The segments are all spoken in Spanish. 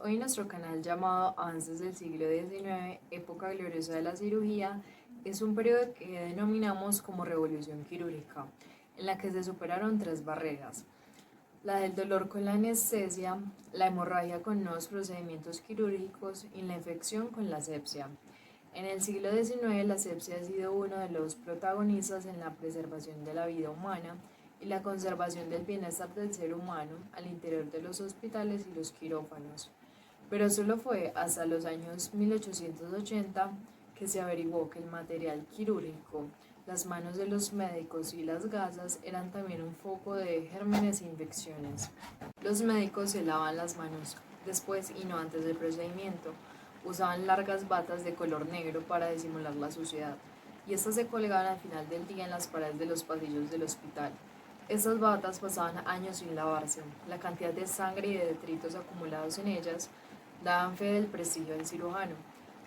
hoy en nuestro canal llamado Avances del siglo XIX, época gloriosa de la cirugía. Es un periodo que denominamos como revolución quirúrgica, en la que se superaron tres barreras: la del dolor con la anestesia, la hemorragia con nuevos procedimientos quirúrgicos y la infección con la asepsia. En el siglo XIX, la asepsia ha sido uno de los protagonistas en la preservación de la vida humana y la conservación del bienestar del ser humano al interior de los hospitales y los quirófanos. Pero solo fue hasta los años 1880 que se averiguó que el material quirúrgico, las manos de los médicos y las gasas eran también un foco de gérmenes e infecciones. Los médicos se lavaban las manos después y no antes del procedimiento. Usaban largas batas de color negro para disimular la suciedad, y estas se colgaban al final del día en las paredes de los pasillos del hospital. Estas batas pasaban años sin lavarse. La cantidad de sangre y de detritos acumulados en ellas daban fe del prestigio del cirujano.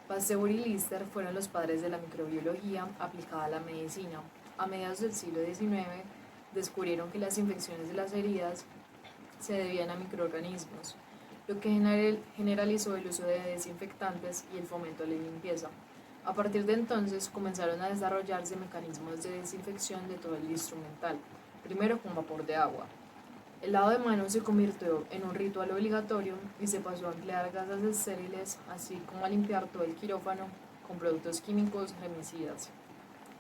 Pasteur y Lister fueron los padres de la microbiología aplicada a la medicina. A mediados del siglo XIX descubrieron que las infecciones de las heridas se debían a microorganismos, lo que generalizó el uso de desinfectantes y el fomento de la limpieza. A partir de entonces comenzaron a desarrollarse mecanismos de desinfección de todo el instrumental, primero con vapor de agua. El lavado de manos se convirtió en un ritual obligatorio y se pasó a emplear gasas estériles, así como a limpiar todo el quirófano con productos químicos remicidas.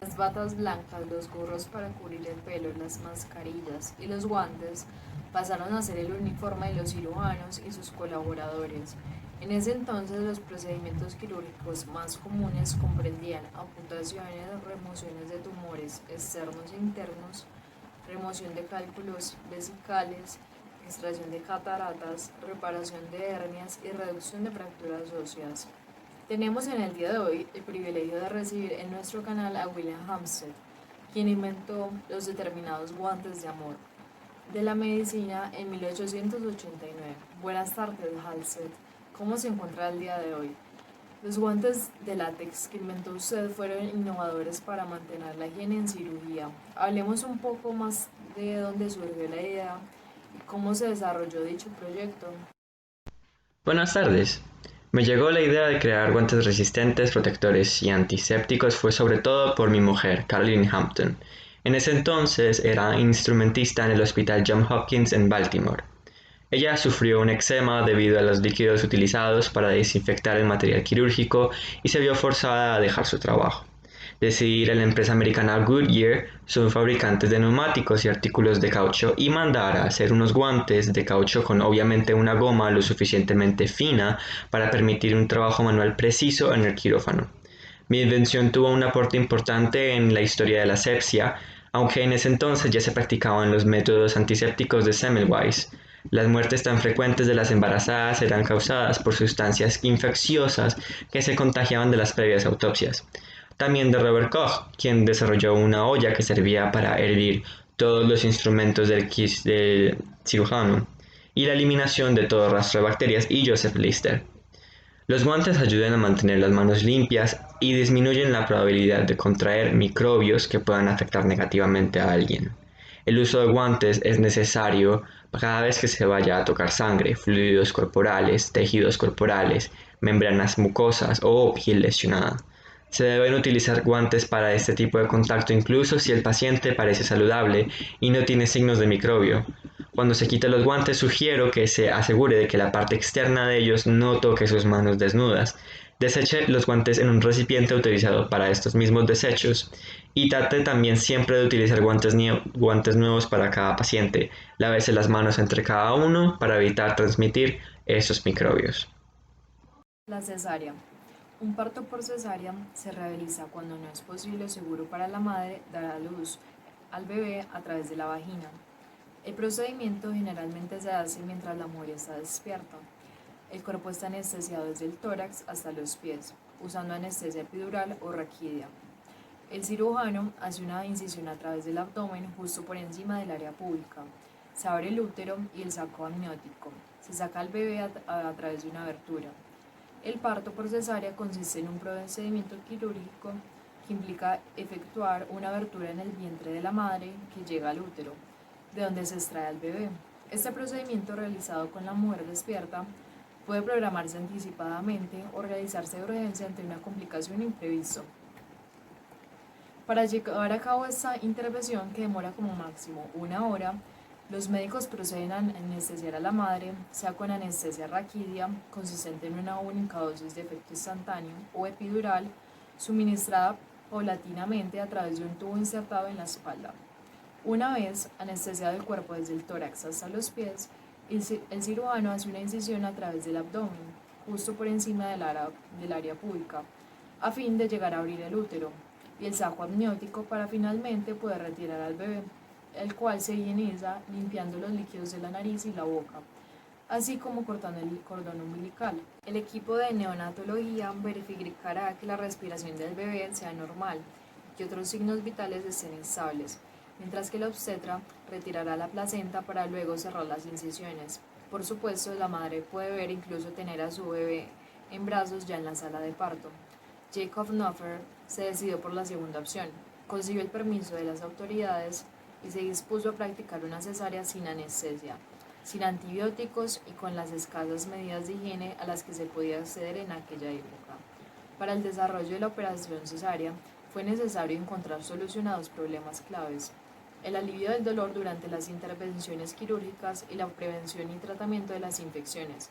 Las batas blancas, los gorros para cubrir el pelo, las mascarillas y los guantes pasaron a ser el uniforme de los cirujanos y sus colaboradores. En ese entonces, los procedimientos quirúrgicos más comunes comprendían amputaciones, remociones de tumores externos e internos, remoción de cálculos vesicales, extracción de cataratas, reparación de hernias y reducción de fracturas óseas. Tenemos en el día de hoy el privilegio de recibir en nuestro canal a William Hampstead, quien inventó los determinados guantes de amor de la medicina en 1889. Buenas tardes, Hampstead. ¿Cómo se encuentra el día de hoy? Los guantes de látex que inventó usted fueron innovadores para mantener la higiene en cirugía. Hablemos un poco más de dónde surgió la idea y cómo se desarrolló dicho proyecto. Buenas tardes. Me llegó la idea de crear guantes resistentes, protectores y antisépticos fue sobre todo por mi mujer, Caroline Hampton. En ese entonces era instrumentista en el Hospital Johns Hopkins en Baltimore. Ella sufrió un eczema debido a los líquidos utilizados para desinfectar el material quirúrgico y se vio forzada a dejar su trabajo. Decidí ir a la empresa americana Goodyear, son fabricantes de neumáticos y artículos de caucho, y mandar a hacer unos guantes de caucho con obviamente una goma lo suficientemente fina para permitir un trabajo manual preciso en el quirófano. Mi invención tuvo un aporte importante en la historia de la asepsia, aunque en ese entonces ya se practicaban los métodos antisépticos de Semmelweis. Las muertes tan frecuentes de las embarazadas eran causadas por sustancias infecciosas que se contagiaban de las previas autopsias. También de Robert Koch, quien desarrolló una olla que servía para hervir todos los instrumentos del cirujano, y la eliminación de todo rastro de bacterias, y Joseph Lister. Los guantes ayudan a mantener las manos limpias y disminuyen la probabilidad de contraer microbios que puedan afectar negativamente a alguien. El uso de guantes es necesario cada vez que se vaya a tocar sangre, fluidos corporales, tejidos corporales, membranas mucosas o piel lesionada. Se deben utilizar guantes para este tipo de contacto incluso si el paciente parece saludable y no tiene signos de microbio. Cuando se quiten los guantes, sugiero que se asegure de que la parte externa de ellos no toque sus manos desnudas. Deseche los guantes en un recipiente utilizado para estos mismos desechos y trate también siempre de utilizar guantes nuevos para cada paciente. Lávese las manos entre cada uno para evitar transmitir esos microbios. La cesárea. Un parto por cesárea se realiza cuando no es posible o seguro para la madre dar a luz al bebé a través de la vagina. El procedimiento generalmente se hace mientras la mujer está despierta. El cuerpo está anestesiado desde el tórax hasta los pies, usando anestesia epidural o raquidia. El cirujano hace una incisión a través del abdomen justo por encima del área pública. Se abre el útero y el saco amniótico. Se saca al bebé a través de una abertura. El parto por cesárea consiste en un procedimiento quirúrgico que implica efectuar una abertura en el vientre de la madre que llega al útero, de donde se extrae al bebé. Este procedimiento realizado con la mujer despierta puede programarse anticipadamente o realizarse de urgencia ante una complicación imprevista. Para llevar a cabo esta intervención, que demora como máximo 1 hora, los médicos proceden a anestesiar a la madre, sea con anestesia raquídea, consistente en una única dosis de efecto instantáneo, o epidural, suministrada paulatinamente a través de un tubo insertado en la espalda. Una vez anestesiado el cuerpo desde el tórax hasta los pies, el cirujano hace una incisión a través del abdomen, justo por encima del área púbica, a fin de llegar a abrir el útero y el saco amniótico para finalmente poder retirar al bebé, el cual se higieniza limpiando los líquidos de la nariz y la boca, así como cortando el cordón umbilical. El equipo de neonatología verificará que la respiración del bebé sea normal y que otros signos vitales estén estables, mientras que el obstetra retirará la placenta para luego cerrar las incisiones. Por supuesto, la madre puede ver incluso tener a su bebé en brazos ya en la sala de parto. Jacob Knopfler se decidió por la segunda opción, consiguió el permiso de las autoridades y se dispuso a practicar una cesárea sin anestesia, sin antibióticos y con las escasas medidas de higiene a las que se podía acceder en aquella época. Para el desarrollo de la operación cesárea fue necesario encontrar solución a dos problemas claves: el alivio del dolor durante las intervenciones quirúrgicas y la prevención y tratamiento de las infecciones.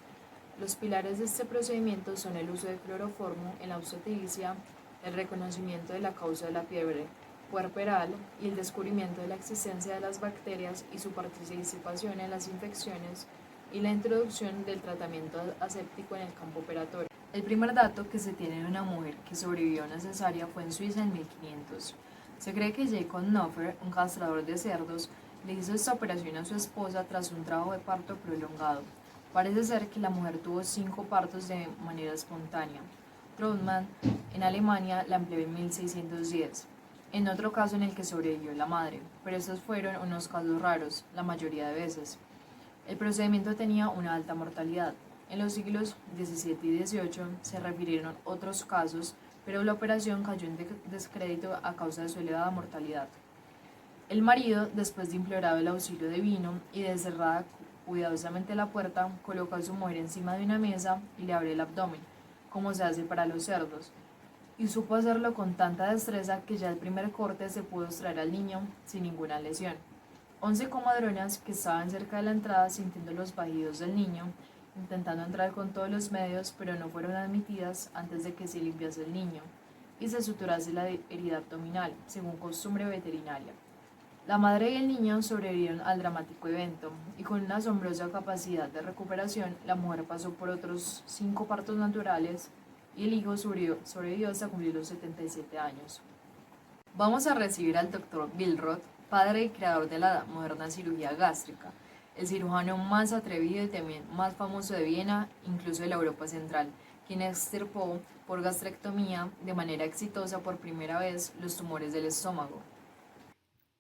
Los pilares de este procedimiento son el uso de cloroformo en la obstetricia, el reconocimiento de la causa de la fiebre puerperal y el descubrimiento de la existencia de las bacterias y su participación en las infecciones, y la introducción del tratamiento aséptico en el campo operatorio. El primer dato que se tiene de una mujer que sobrevivió a una cesárea fue en Suiza en 1500. Se cree que Jacob Knopfler, un castrador de cerdos, le hizo esta operación a su esposa tras un trabajo de parto prolongado. Parece ser que la mujer tuvo 5 partos de manera espontánea. Trautmann, en Alemania, la empleó en 1610, en otro caso en el que sobrevivió la madre, pero estos fueron unos casos raros, la mayoría de veces. El procedimiento tenía una alta mortalidad. En los siglos XVII y XVIII se refirieron otros casos, pero la operación cayó en descrédito a causa de su elevada mortalidad. El marido, después de implorar el auxilio divino y de cerrada cuidadosamente la puerta, coloca a su mujer encima de una mesa y le abre el abdomen, como se hace para los cerdos, y supo hacerlo con tanta destreza que ya el primer corte se pudo extraer al niño sin ninguna lesión. 11 comadronas que estaban cerca de la entrada, sintiendo los bajidos del niño, intentando entrar con todos los medios, pero no fueron admitidas antes de que se limpiase el niño y se suturase la herida abdominal, según costumbre veterinaria. La madre y el niño sobrevivieron al dramático evento, y con una asombrosa capacidad de recuperación, la mujer pasó por otros 5 partos naturales y el hijo sobrevivió hasta cumplir los 77 años. Vamos a recibir al Dr. Billroth, padre y creador de la moderna cirugía gástrica, el cirujano más atrevido y también más famoso de Viena, incluso de la Europa Central, quien extirpó por gastrectomía de manera exitosa por primera vez los tumores del estómago.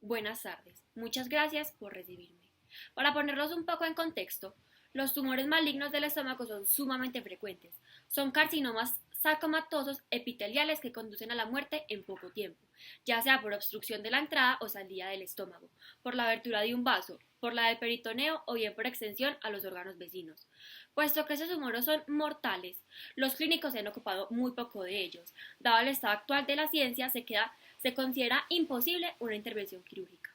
Buenas tardes, muchas gracias por recibirme. Para ponerlos un poco en contexto, los tumores malignos del estómago son sumamente frecuentes. Son carcinomas sarcomatosos epiteliales que conducen a la muerte en poco tiempo, ya sea por obstrucción de la entrada o salida del estómago, por la abertura de un vaso, por la del peritoneo o bien por extensión a los órganos vecinos. Puesto que esos tumores son mortales, los clínicos se han ocupado muy poco de ellos. Dado el estado actual de la ciencia, se considera imposible una intervención quirúrgica.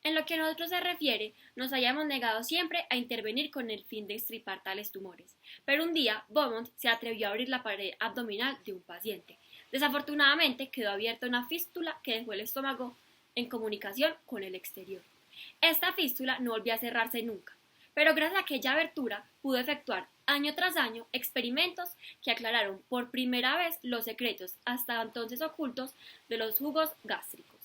En lo que a nosotros se refiere, nos hayamos negado siempre a intervenir con el fin de extirpar tales tumores. Pero un día, Beaumont se atrevió a abrir la pared abdominal de un paciente. Desafortunadamente, quedó abierta una fístula que dejó el estómago en comunicación con el exterior. Esta fístula no volvió a cerrarse nunca, pero gracias a aquella abertura pudo efectuar año tras año experimentos que aclararon por primera vez los secretos hasta entonces ocultos de los jugos gástricos.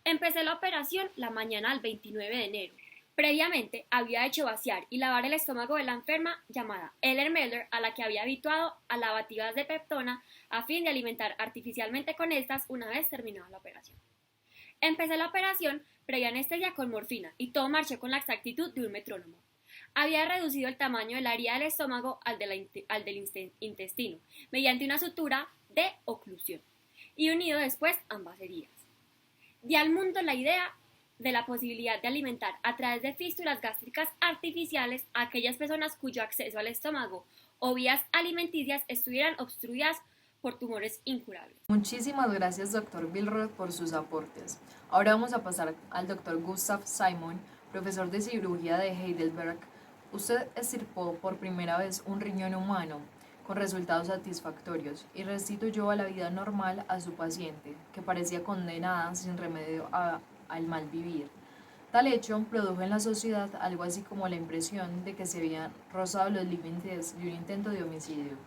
Empecé la operación la mañana del 29 de enero. Previamente había hecho vaciar y lavar el estómago de la enferma llamada Ellen Meller, a la que había habituado a lavativas de peptona a fin de alimentar artificialmente con estas una vez terminada la operación. Empecé la operación previa anestesia con morfina y todo marchó con la exactitud de un metrónomo. Había reducido el tamaño de la herida del estómago al del intestino mediante una sutura de oclusión y unido después ambas heridas. Di al mundo la idea de la posibilidad de alimentar a través de fístulas gástricas artificiales a aquellas personas cuyo acceso al estómago o vías alimenticias estuvieran obstruidas por tumores incurables. Muchísimas gracias, doctor Bilroth, por sus aportes. Ahora vamos a pasar al doctor Gustav Simon, profesor de cirugía de Heidelberg. Usted extirpó por primera vez un riñón humano con resultados satisfactorios y restituyó a la vida normal a su paciente, que parecía condenada sin remedio al mal vivir. Tal hecho produjo en la sociedad algo así como la impresión de que se habían rozado los límites de un intento de homicidio.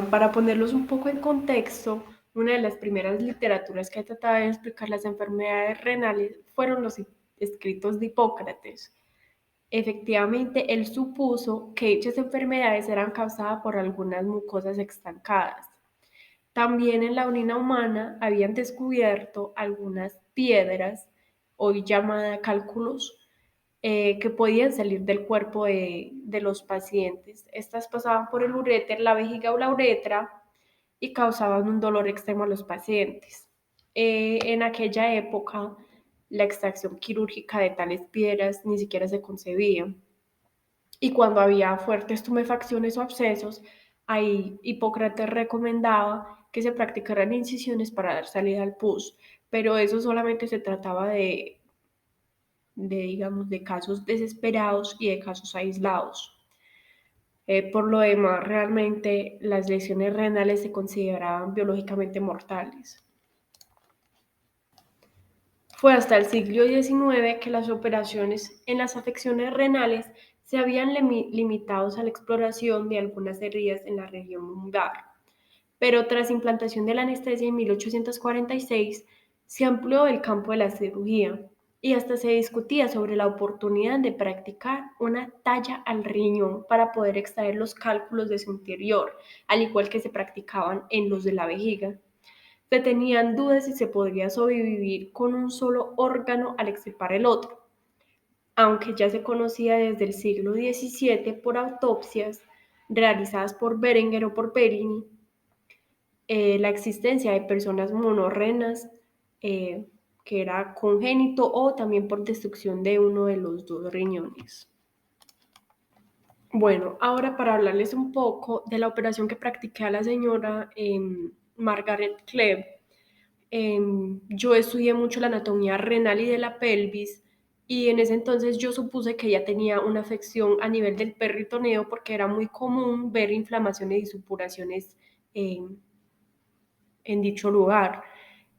Para ponerlos un poco en contexto, una de las primeras literaturas que trataba de explicar las enfermedades renales fueron los escritos de Hipócrates. Efectivamente, él supuso que dichas enfermedades eran causadas por algunas mucosas estancadas. También en la orina humana habían descubierto algunas piedras, hoy llamadas cálculos, que podían salir del cuerpo de los pacientes. Estas pasaban por el uréter, la vejiga o la uretra y causaban un dolor extremo a los pacientes. En aquella época, la extracción quirúrgica de tales piedras ni siquiera se concebía. Y cuando había fuertes tumefacciones o abscesos, ahí Hipócrates recomendaba que se practicaran incisiones para dar salida al pus, pero eso solamente se trataba digamos, de casos desesperados y de casos aislados. Por lo demás, realmente las lesiones renales se consideraban biológicamente mortales. Fue hasta el siglo XIX que las operaciones en las afecciones renales se habían limitado a la exploración de algunas heridas en la región lumbar. Pero tras implantación de la anestesia en 1846, se amplió el campo de la cirugía y hasta se discutía sobre la oportunidad de practicar una talla al riñón para poder extraer los cálculos de su interior, al igual que se practicaban en los de la vejiga. Se tenían dudas si se podría sobrevivir con un solo órgano al extirpar el otro, aunque ya se conocía desde el siglo XVII por autopsias realizadas por Berenguer o por Perini, la existencia de personas monorrenas, que era congénito o también por destrucción de uno de los dos riñones. Bueno, ahora para hablarles un poco de la operación que practiqué a la señora Margaret Klebb. Yo estudié mucho la anatomía renal y de la pelvis y en ese entonces yo supuse que ella tenía una afección a nivel del peritoneo porque era muy común ver inflamaciones y supuraciones en dicho lugar.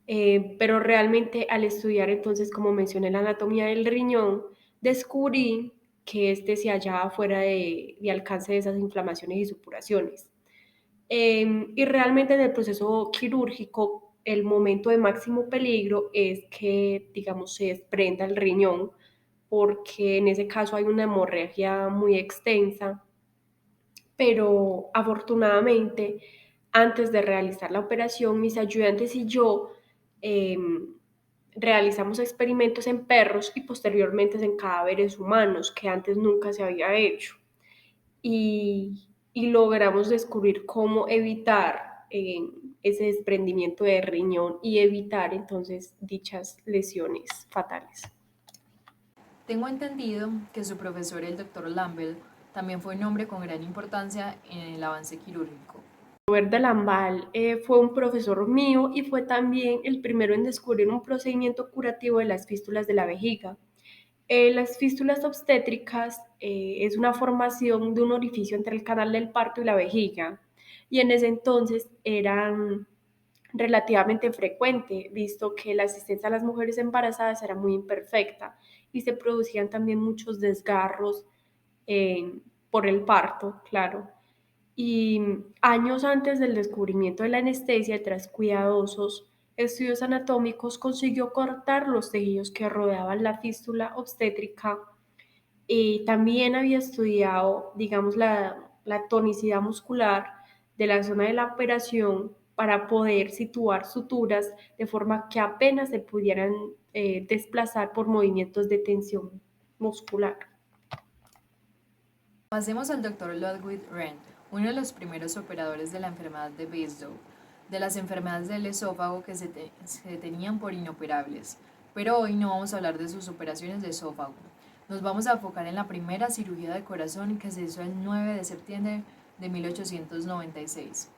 Pero realmente al estudiar entonces, como mencioné, la anatomía del riñón, descubrí que este se hallaba fuera de alcance de esas inflamaciones y supuraciones. Y realmente en el proceso quirúrgico, el momento de máximo peligro es que, digamos, se desprenda el riñón, porque en ese caso hay una hemorragia muy extensa, pero afortunadamente, antes de realizar la operación, mis ayudantes y yo realizamos experimentos en perros y posteriormente en cadáveres humanos, que antes nunca se había hecho. Y logramos descubrir cómo evitar ese desprendimiento de riñón y evitar entonces dichas lesiones fatales. Tengo entendido que su profesor, el doctor Lambel, también fue un hombre con gran importancia en el avance quirúrgico. Robert de Lamballe fue un profesor mío y fue también el primero en descubrir un procedimiento curativo de las fístulas de la vejiga. Las fístulas obstétricas es una formación de un orificio entre el canal del parto y la vejiga, y en ese entonces eran relativamente frecuente, visto que la asistencia a las mujeres embarazadas era muy imperfecta y se producían también muchos desgarros por el parto, claro. Y años antes del descubrimiento de la anestesia, tras cuidadosos estudios anatómicos, consiguió cortar los tejidos que rodeaban la fístula obstétrica y también había estudiado, digamos, la tonicidad muscular de la zona de la operación para poder situar suturas de forma que apenas se pudieran desplazar por movimientos de tensión muscular. Pasemos al doctor Ludwig Wren, uno de los primeros operadores de la enfermedad de Basedow, de las enfermedades del esófago que se tenían por inoperables. Pero hoy no vamos a hablar de sus operaciones de esófago. Nos vamos a enfocar en la primera cirugía de corazón que se hizo el 9 de septiembre de 1896.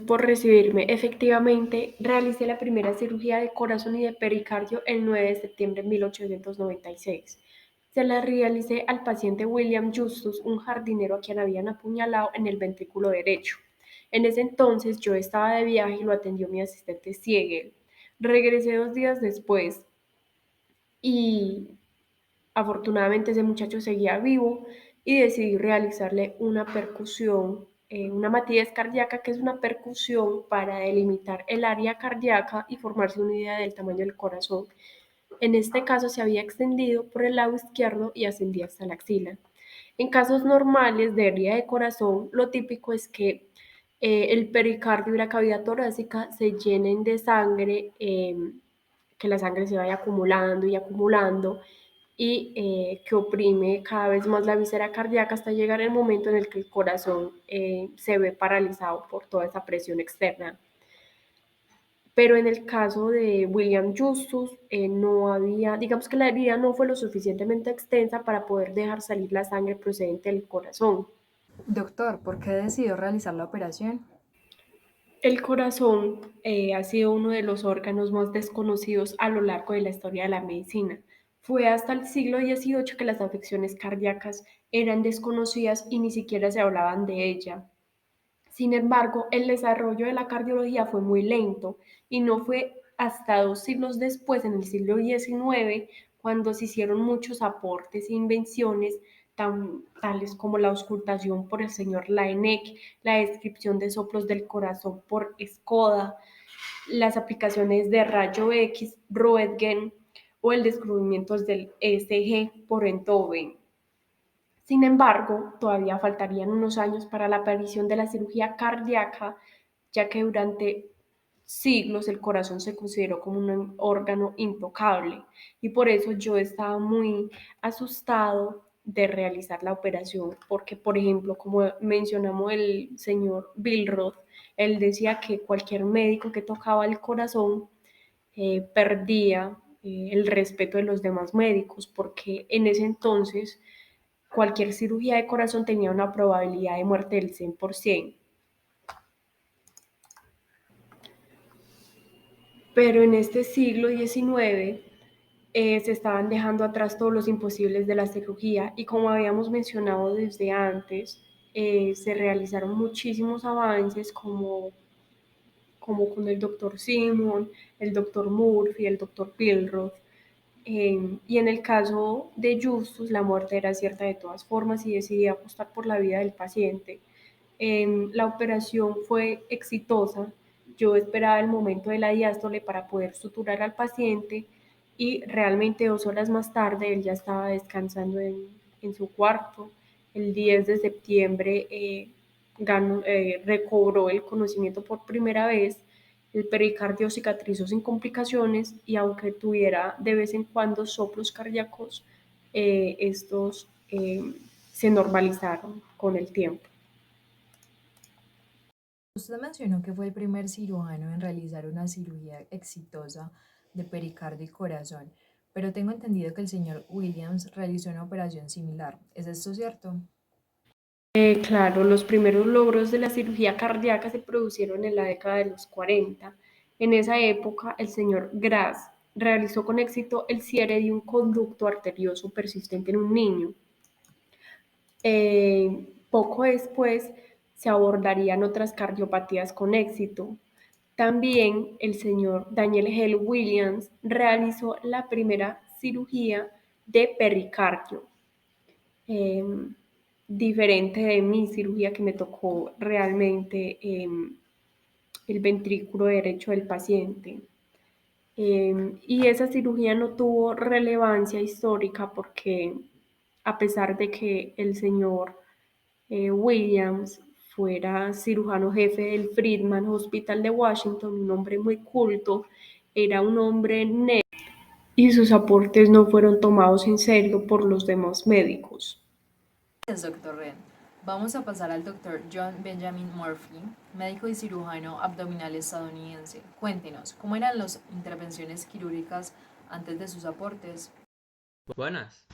Por recibirme. Efectivamente, realicé la primera cirugía de corazón y de pericardio el 9 de septiembre de 1896. Se la realicé al paciente William Justus, un jardinero a quien habían apuñalado en el ventrículo derecho. En ese entonces yo estaba de viaje y lo atendió mi asistente Siegel. Regresé 2 días después y afortunadamente ese muchacho seguía vivo y decidí realizarle una percusión, una matidez cardíaca, que es una percusión para delimitar el área cardíaca y formarse una idea del tamaño del corazón. En este caso se había extendido por el lado izquierdo y ascendía hasta la axila. En casos normales de herida de corazón, lo típico es que el pericardio y la cavidad torácica se llenen de sangre, que la sangre se vaya acumulando y acumulando y que oprime cada vez más la víscera cardíaca hasta llegar el momento en el que el corazón se ve paralizado por toda esa presión externa. Pero en el caso de William Justus, no había, digamos que la herida no fue lo suficientemente extensa para poder dejar salir la sangre procedente del corazón. Doctor, ¿por qué decidió realizar la operación? El corazón ha sido uno de los órganos más desconocidos a lo largo de la historia de la medicina. Fue hasta el siglo XVIII que las afecciones cardíacas eran desconocidas y ni siquiera se hablaban de ella. Sin embargo, el desarrollo de la cardiología fue muy lento y no fue hasta 2 siglos después, en el siglo XIX, cuando se hicieron muchos aportes e invenciones tales como la auscultación por el señor Laennec, la descripción de soplos del corazón por Skoda, las aplicaciones de rayo X, Röntgen o el descubrimiento del ECG por Enthoven. Sin embargo, todavía faltarían unos años para la aparición de la cirugía cardíaca, ya que durante siglos el corazón se consideró como un órgano intocable y por eso yo estaba muy asustado de realizar la operación, porque por ejemplo, como mencionamos el señor Billroth, él decía que cualquier médico que tocaba el corazón perdía el respeto de los demás médicos, porque en ese entonces cualquier cirugía de corazón tenía una probabilidad de muerte del 100%. Pero en este siglo XIX se estaban dejando atrás todos los imposibles de la cirugía y como habíamos mencionado desde antes, se realizaron muchísimos avances como con el doctor Simon, el doctor Murphy, el doctor Billroth. Y en el caso de Justus, la muerte era cierta de todas formas y decidí apostar por la vida del paciente. La operación fue exitosa. Yo esperaba el momento de la diástole para poder suturar al paciente y realmente 2 horas más tarde él ya estaba descansando en su cuarto. El 10 de septiembre recobró el conocimiento por primera vez. El pericardio cicatrizó sin complicaciones y aunque tuviera de vez en cuando soplos cardíacos, estos se normalizaron con el tiempo. Usted mencionó que fue el primer cirujano en realizar una cirugía exitosa de pericardio y corazón, pero tengo entendido que el señor Williams realizó una operación similar. ¿Es esto cierto? Claro, los primeros logros de la cirugía cardíaca se produjeron en la década de los 40. En esa época, el señor Gras realizó con éxito el cierre de un conducto arterioso persistente en un niño. Poco después se abordarían otras cardiopatías con éxito. También el señor Daniel Hell Williams realizó la primera cirugía de pericardio, eh, diferente de mi cirugía que me tocó realmente el ventrículo derecho del paciente. Y esa cirugía no tuvo relevancia histórica porque a pesar de que el señor Williams fuera cirujano jefe del Friedman Hospital de Washington, un hombre muy culto, era un hombre negro y sus aportes no fueron tomados en serio por los demás médicos. Gracias, doctor Ren. Vamos a pasar al doctor John Benjamin Murphy, médico y cirujano abdominal estadounidense. Cuéntenos, ¿cómo eran las intervenciones quirúrgicas antes de sus aportes. Buenas.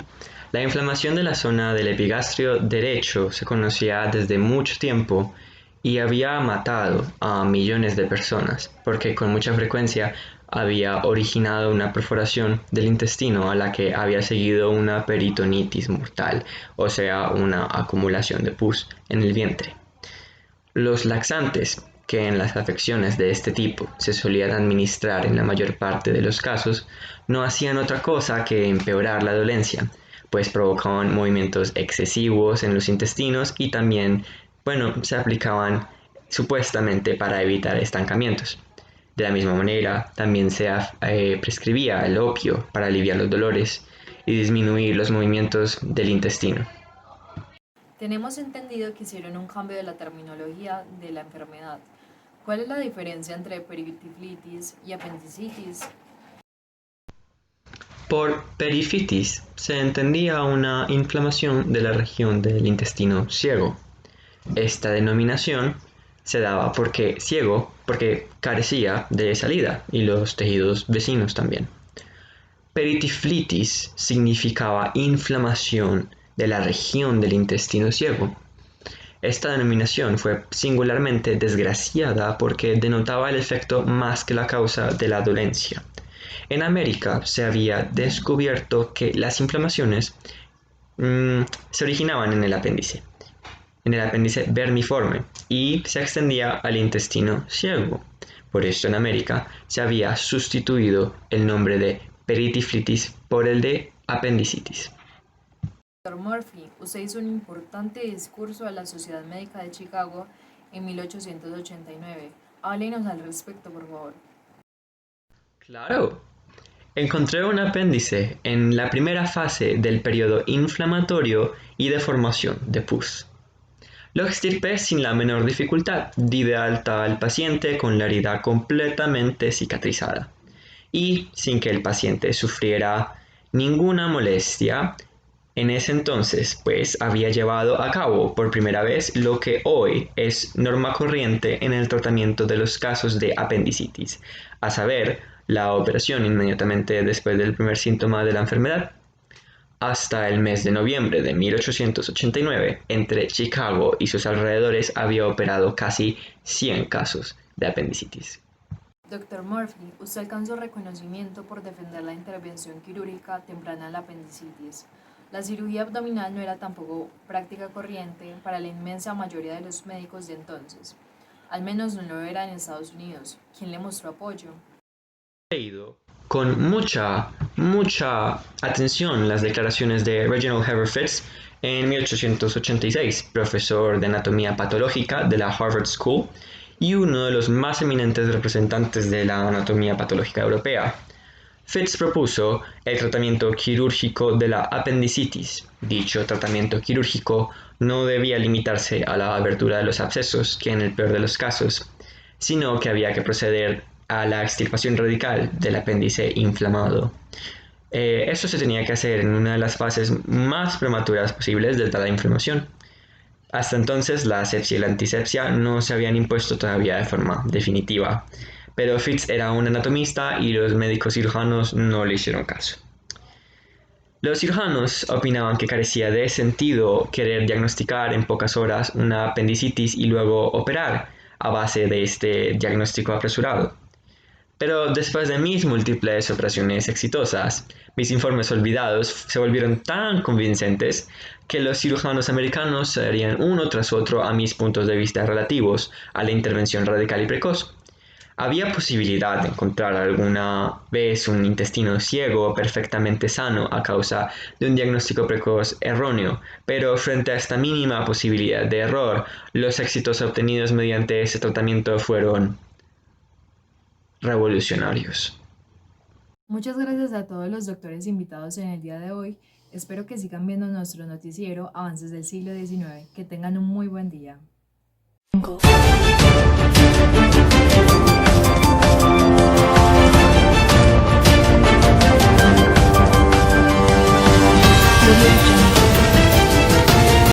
La inflamación de la zona del epigastrio derecho se conocía desde mucho tiempo y había matado a millones de personas porque con mucha frecuencia había originado una perforación del intestino a la que había seguido una peritonitis mortal, o sea, una acumulación de pus en el vientre. Los laxantes, que en las afecciones de este tipo se solían administrar en la mayor parte de los casos, no hacían otra cosa que empeorar la dolencia, pues provocaban movimientos excesivos en los intestinos y también, se aplicaban supuestamente para evitar estancamientos. De la misma manera, también se prescribía el opio para aliviar los dolores y disminuir los movimientos del intestino. Tenemos entendido que hicieron un cambio de la terminología de la enfermedad. ¿Cuál es la diferencia entre peritonitis y apendicitis? Por perifitis se entendía una inflamación de la región del intestino ciego. Esta denominación se daba porque carecía de salida y los tejidos vecinos también. Peritiflitis significaba inflamación de la región del intestino ciego. Esta denominación fue singularmente desgraciada porque denotaba el efecto más que la causa de la dolencia. En América se había descubierto que las inflamaciones se originaban en el apéndice vermiforme y se extendía al intestino ciego. Por esto en América se había sustituido el nombre de peritiflitis por el de apendicitis. Dr. Murphy, usted hizo un importante discurso a la Sociedad Médica de Chicago en 1889. Háblenos al respecto, por favor. Claro. Encontré un apéndice en la primera fase del periodo inflamatorio y de formación de pus. Lo extirpé sin la menor dificultad, di de alta al paciente con la herida completamente cicatrizada y sin que el paciente sufriera ninguna molestia. En ese entonces, pues, había llevado a cabo por primera vez lo que hoy es norma corriente en el tratamiento de los casos de apendicitis, a saber, la operación inmediatamente después del primer síntoma de la enfermedad. Hasta el mes de noviembre de 1889, entre Chicago y sus alrededores había operado casi 100 casos de apendicitis. Dr. Murphy, usted alcanzó reconocimiento por defender la intervención quirúrgica temprana en la apendicitis. La cirugía abdominal no era tampoco práctica corriente para la inmensa mayoría de los médicos de entonces. Al menos no lo era en Estados Unidos. ¿Quién le mostró apoyo? He leído con mucha atención las declaraciones de Reginald Heber Fitz en 1886, profesor de anatomía patológica de la Harvard School y uno de los más eminentes representantes de la anatomía patológica europea. Fitz propuso el tratamiento quirúrgico de la apendicitis. Dicho tratamiento quirúrgico no debía limitarse a la abertura de los abscesos, que en el peor de los casos, sino que había que proceder a la extirpación radical del apéndice inflamado. Esto se tenía que hacer en una de las fases más prematuras posibles de tal inflamación. Hasta entonces la asepsia y la antisepsia no se habían impuesto todavía de forma definitiva, pero Fitz era un anatomista y los médicos cirujanos no le hicieron caso. Los cirujanos opinaban que carecía de sentido querer diagnosticar en pocas horas una apendicitis y luego operar a base de este diagnóstico apresurado. Pero después de mis múltiples operaciones exitosas, mis informes olvidados se volvieron tan convincentes que los cirujanos americanos se darían uno tras otro a mis puntos de vista relativos a la intervención radical y precoz. Había posibilidad de encontrar alguna vez un intestino ciego perfectamente sano a causa de un diagnóstico precoz erróneo, pero frente a esta mínima posibilidad de error, los éxitos obtenidos mediante ese tratamiento fueron revolucionarios. Muchas gracias a todos los doctores invitados en el día de hoy. Espero que sigan viendo nuestro noticiero Avances del siglo XIX. Que tengan un muy buen día.